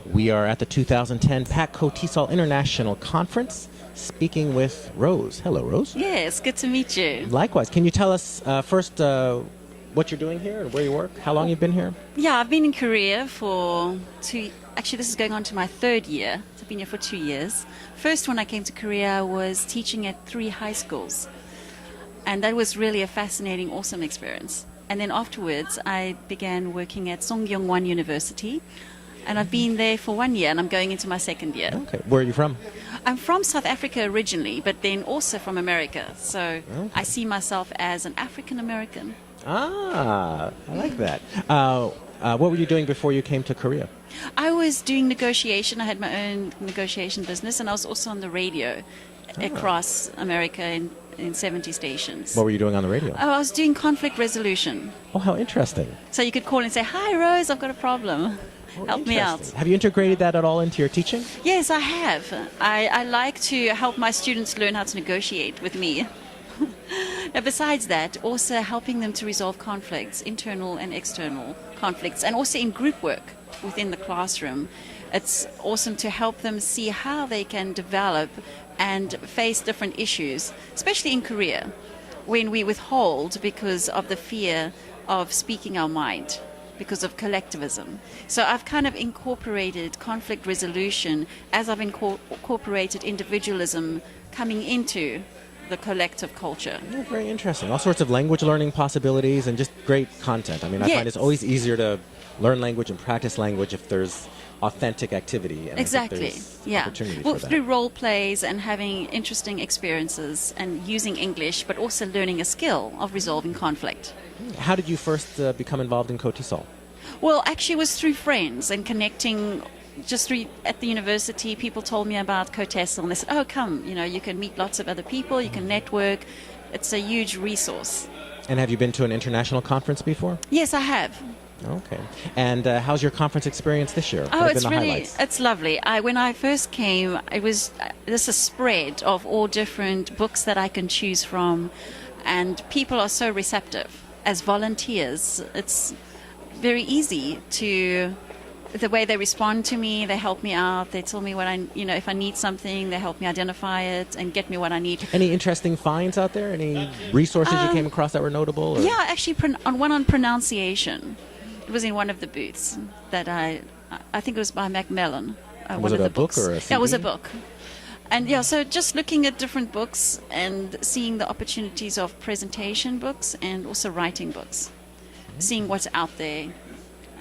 We are at the 2010 PAC-KOTESOL International Conference, speaking with Rose. Hello, Rose. Yes, good to meet you. Likewise. Can you tell us first what you're doing here and where you work? How long you've been here? Yeah, I've been in Korea for actually this is going on to my third year. So I've been here for 2 years. First, when I came to Korea, I was teaching at 3 high schools. And that was really a fascinating, awesome experience. And then afterwards, I began working at Songyong-won University. And I've been there for 1 year, and I'm going into my second year. Okay. Where are you from? I'm from South Africa originally, but then also from America. So I see myself as an African American. Ah, I like that. What were you doing before you came to Korea? I was doing negotiation. I had my own negotiation business, and I was also on the radio across America in 70 stations. What were you doing on the radio? Oh, I was doing conflict resolution. Oh, how interesting. So you could call and say, "Hi, Rose, I've got a problem. Help me out." Have you integrated that at all into your teaching? Yes, I have. I like to help my students learn how to negotiate with me. Now, besides that, also helping them to resolve conflicts, internal and external conflicts, and also in group work within the classroom. It's awesome to help them see how they can develop and face different issues, especially in Korea, when we withhold because of the fear of speaking our mind, because of collectivism. So I've kind of incorporated conflict resolution as I've incorporated individualism coming into the collective culture. Yeah, very interesting. All sorts of language learning possibilities and just great content. I mean, I find it's always easier to learn language and practice language if there's authentic activity. And exactly. Yeah. Well, through role plays and having interesting experiences and using English, but also learning a skill of resolving conflict. How did you first become involved in KOTESOL? Well, actually, it was through friends and connecting. Just at the university, people told me about KOTESOL, and they said, "Oh, come, you can meet lots of other people, you can network. It's a huge resource." And have you been to an international conference before? Yes, I have. Okay. And how's your conference experience this year? Oh, it's lovely. When I first came, there's a spread of all different books that I can choose from, and people are so receptive. As volunteers, it's very easy the way they respond to me. They help me out. They tell me if I need something, they help me identify it and get me what I need. Any interesting finds out there? Any resources you came across that were notable? Or? Yeah, actually, on pronunciation. It was in one of the booths that I think it was by Macmillan. Was it a book or a CD? Yeah, it was a book. And so just looking at different books and seeing the opportunities of presentation books and also writing books. Seeing what's out there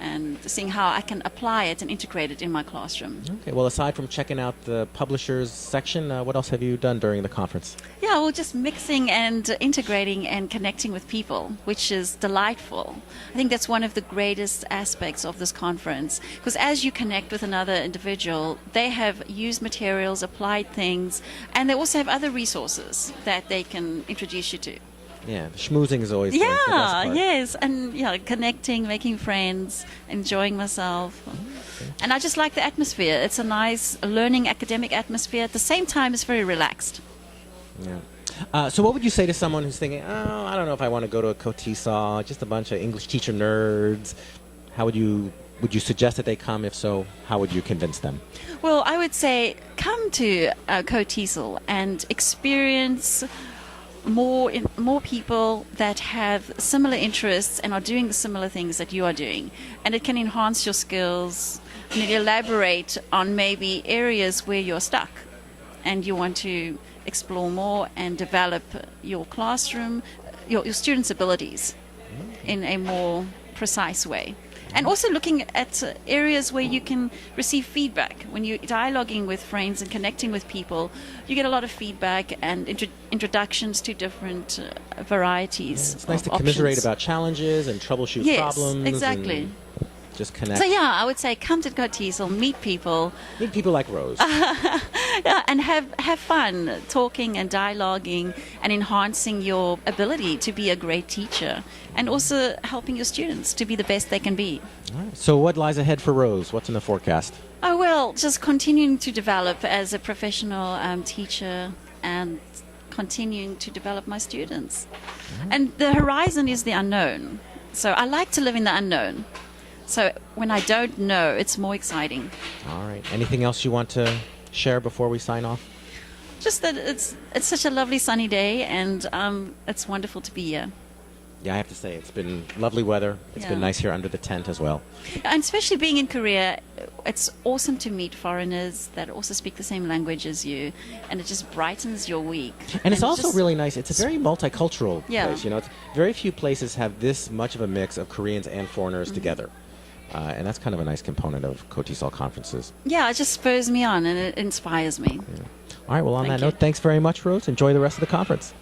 and seeing how I can apply it and integrate it in my classroom. Okay, well, aside from checking out the publishers section, what else have you done during the conference? Yeah, well, just mixing and integrating and connecting with people, which is delightful. I think that's one of the greatest aspects of this conference, because as you connect with another individual, they have used materials, applied things, and they also have other resources that they can introduce you to. Yeah, schmoozing is always the best part. Yes, and connecting, making friends, enjoying myself. Okay. And I just like the atmosphere. It's a nice learning academic atmosphere. At the same time, it's very relaxed. Yeah. So what would you say to someone who's thinking, "Oh, I don't know if I want to go to a KOTESOL, just a bunch of English teacher nerds." How would you suggest that they come? If so, how would you convince them? Well, I would say come to KOTESOL and experience more people that have similar interests and are doing the similar things that you are doing, and it can enhance your skills and elaborate on maybe areas where you're stuck and you want to explore more and develop your classroom, your students' abilities in a more precise way. And also looking at areas where you can receive feedback. When you're dialoguing with friends and connecting with people, you get a lot of feedback and introductions to different varieties. Yeah, it's nice to commiserate about challenges and troubleshoot problems. Yes, exactly. And just connect. So I would say come to KOTESOL, meet people. Meet people like Rose. And have fun talking and dialoguing and enhancing your ability to be a great teacher, and also helping your students to be the best they can be. All right. So what lies ahead for Rose? What's in the forecast? Oh, well, just continuing to develop as a professional teacher and continuing to develop my students. And the horizon is the unknown. So I like to live in the unknown. So when I don't know, it's more exciting. All right. Anything else you want to share before we sign off? Just that it's such a lovely sunny day, and it's wonderful to be here. Yeah, I have to say, it's been lovely weather. It's been Yeah. nice here under the tent as well. And especially being in Korea, it's awesome to meet foreigners that also speak the same language as you, and it just brightens your week. And it's also just- really nice. It's a very multicultural Yeah. place. You know, very few places have this much of a mix of Koreans and foreigners together. And that's kind of a nice component of KOTESOL conferences. Yeah, it just spurs me on and it inspires me. All right, well, on Thank that you. note, thanks very much, Rose. Enjoy the rest of the conference.